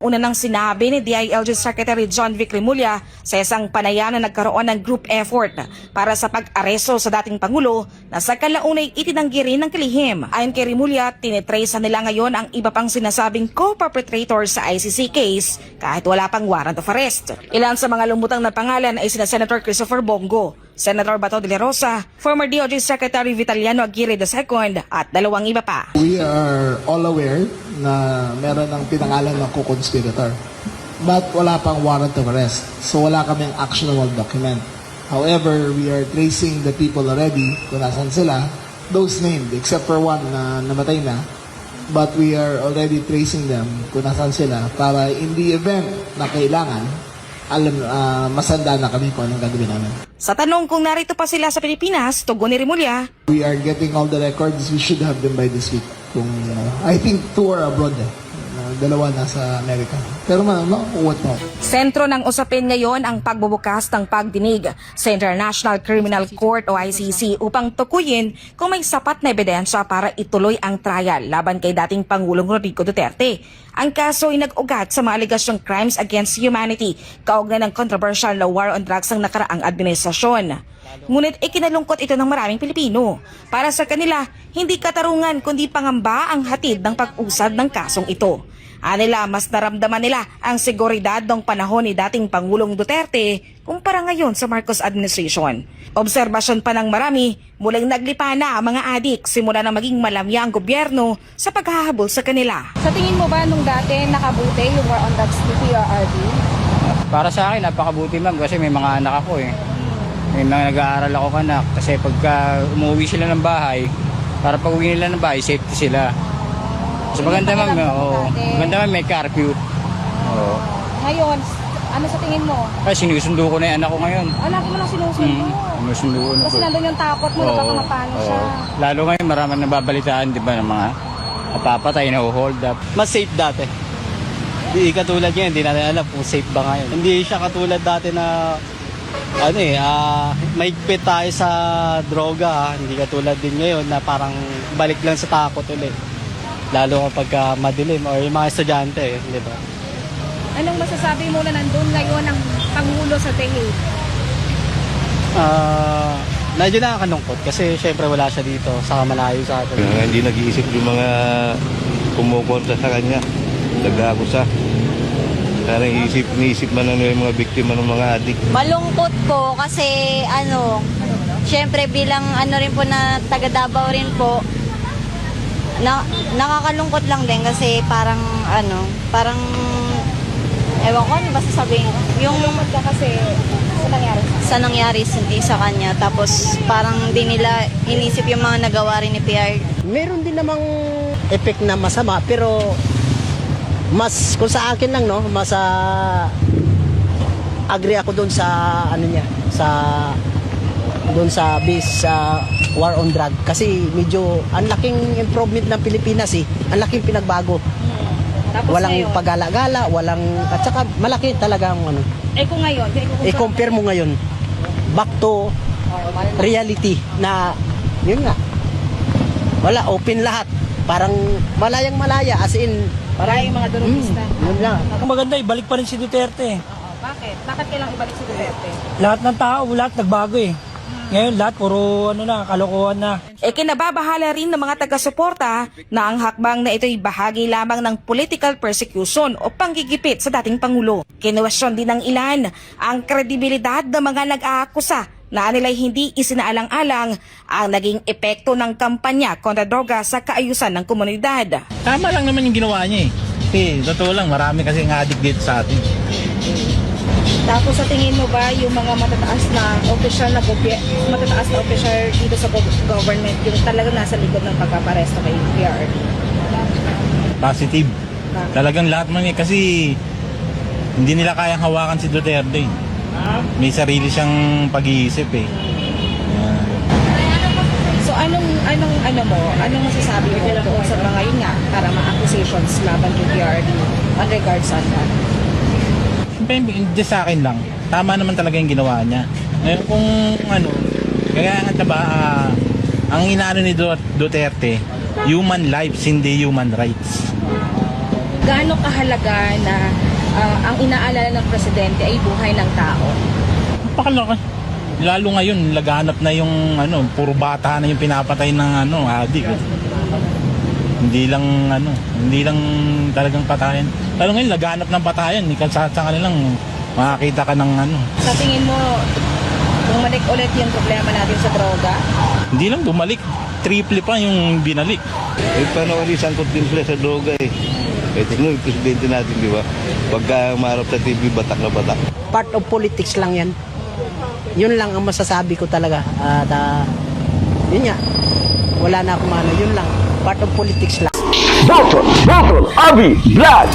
Una nang sinabi ni DILG Secretary John Vic Remulla sa isang panayam na nagkaroon ng group effort para sa pag-aresto sa dating Pangulo na sa kalaunay itinanggi rin ng kalihim. Ayon kay Remulla, tinitrace nila ngayon ang iba pang sinasabing co-perpetrator sa ICC case kahit wala pang warrant of arrest. Ilan sa mga lumutang na pangalan ay sina Senator Christopher Bongo, Senator Bato de la Rosa, former DOJ Secretary Vitaliano Aguirre II at dalawang iba pa. We are all aware na meron ng pinangalan ng co-conspirator. But wala pang warrant of arrest. So wala kaming actionable document. However, we are tracing the people already kung nasan sila. Those named, except for one na namatay na. But we are already tracing them kung nasan sila para in the event na kailangan, masanda na kami kung anong gagawin namin. Sa tanong kung narito pa sila sa Pilipinas, tugon ni Remulla, we are getting all the records. We should have them by this week. I think 2 are abroad dalawa nasa Amerika. Pero what not? Sentro ng usapin ngayon ang pagbubukas ng pagdinig sa International Criminal Court o ICC upang tukuyin kung may sapat na ebidensya para ituloy ang trial laban kay dating Pangulong Rodrigo Duterte. Ang kaso ay nag-ugat sa mga alegasyong crimes against humanity kaugnay ng controversial na war on drugs ng nakaraang administrasyon. Ngunit ikinalungkot ito ng maraming Pilipino. Para sa kanila, hindi katarungan kundi pangamba ang hatid ng pag-usad ng kasong ito. Anila, mas naramdaman nila ang seguridad ng panahon ni dating Pangulong Duterte kumpara ngayon sa Marcos administration. Obserbasyon pa ng marami, muling naglipa na ang mga adik simula na maging malamya ang gobyerno sa paghahabol sa kanila. Sa tingin mo ba nung dati nakabuti yung war on drugs ni PRRD? Para sa akin, napakabuti ma'am kasi may mga anak ako eh. May mga nag-aaral ako anak kasi pagka umuwi sila ng bahay, para pag uwi nila ng bahay, safety sila. So maganda ma'am, maganda ma'am may curfew. Ngayon, ano sa tingin mo? Kasi sinusundo ko na yung anak ko ngayon. Anak mo lang sinusundo. Sinusundo ko na Kasi po. nandun yung takot mo na baka mapano siya. Lalo ngayon maraming nababalitaan, di ba, ng mga napapatay na hold up. Mas safe dati. Hindi katulad ngayon, hindi natin alam kung safe ba ngayon. Hindi siya katulad dati na maigpit tayo sa droga. Hindi katulad din ngayon na parang balik lang sa takot ulit. Lalo kapag madilim or yung mga estudyante, di ba? Anong masasabi mo na nandun ngayon ang Pangulo sa tingin? Medyo nakakalungkot kasi syempre wala siya dito sa malayo sa atin. Hindi nag-iisip yung mga kumukontra sa kanya. Nag-aakusa. Sana iniisip man yung mga biktima ng mga adik. Malungkot po kasi syempre bilang rin po na taga Davao rin po, nakakalungkot lang din kasi parang ewan ko ano ba sasabihin ko. Yung Malungkot ka kasi sa nangyari hindi sa kanya tapos parang di nila inisip yung mga nagawa rin ni PR. Meron din namang effect na masama pero mas kung sa akin lang mas agree ako doon sa base sa war on drug kasi medyo ang laking improvement ng Pilipinas ang laking pinagbago. Tapos Walang ngayon, pagala-gala, at saka malaki talaga ang kung ngayon, i-compare mo ngayon back to reality na yun nga. Wala, open lahat. Parang malayang malaya as in parang yung mga durugista. Yun lang. Ang maganda, ibalik pa rin si Duterte. Bakit? Bakit kailangang ibalik si Duterte? Lahat ng tao, lahat nagbago eh. Ngayon, lahat puro kalokohan na. Kinababahala rin ng mga taga-suporta na ang hakbang na ito'y bahagi lamang ng political persecution o panggigipit sa dating Pangulo. Kinuwestiyon din ng ilan ang kredibilidad ng mga nag-aakusa na nila'y hindi isinaalang-alang ang naging epekto ng kampanya kontra droga sa kaayusan ng komunidad. Tama lang naman yung ginawa niya eh. Kasi totoo lang, marami kasi ng addict dito sa atin. Tapos sa tingin mo ba yung mga matataas na opisyal dito sa government yung talagang nasa likod ng pagpaparesto kay PRRD? Positive. Talagang lahat man eh. Kasi hindi nila kayang hawakan si Duterte. May sarili siyang pag-iisip eh. So anong masasabi mo doon sa mga yun nga para ma-accusations laban kay PRRD on regards on that? Hindi sa akin lang. Tama naman talaga yung ginawa niya. Ngayon kung kaya nga ba, ang inaano ni Duterte, human lives, hindi human rights. gaano kahalaga na ang inaalala ng presidente ay buhay ng tao? Napakalaki. Lalo ngayon, laganap na yung puro bata na yung pinapatay ng adik. Hindi lang talagang patayan. Lalo ngayon, laganap ng patayan. Sa kanilang makakita ka ng Sa tingin mo, bumalik ulit yung problema natin sa droga? Hindi lang bumalik, triple pa yung binalik. Eh, paano kung isangkot din sila sa droga eh? Eh, tignan yung presidente natin, di ba? Pagka marap sa TV, batak na batak. Part of politics lang yan. Yun lang ang masasabi ko talaga. At yun nga, wala na akong yun lang. Part of politics lang. Dr. Abi Vlog.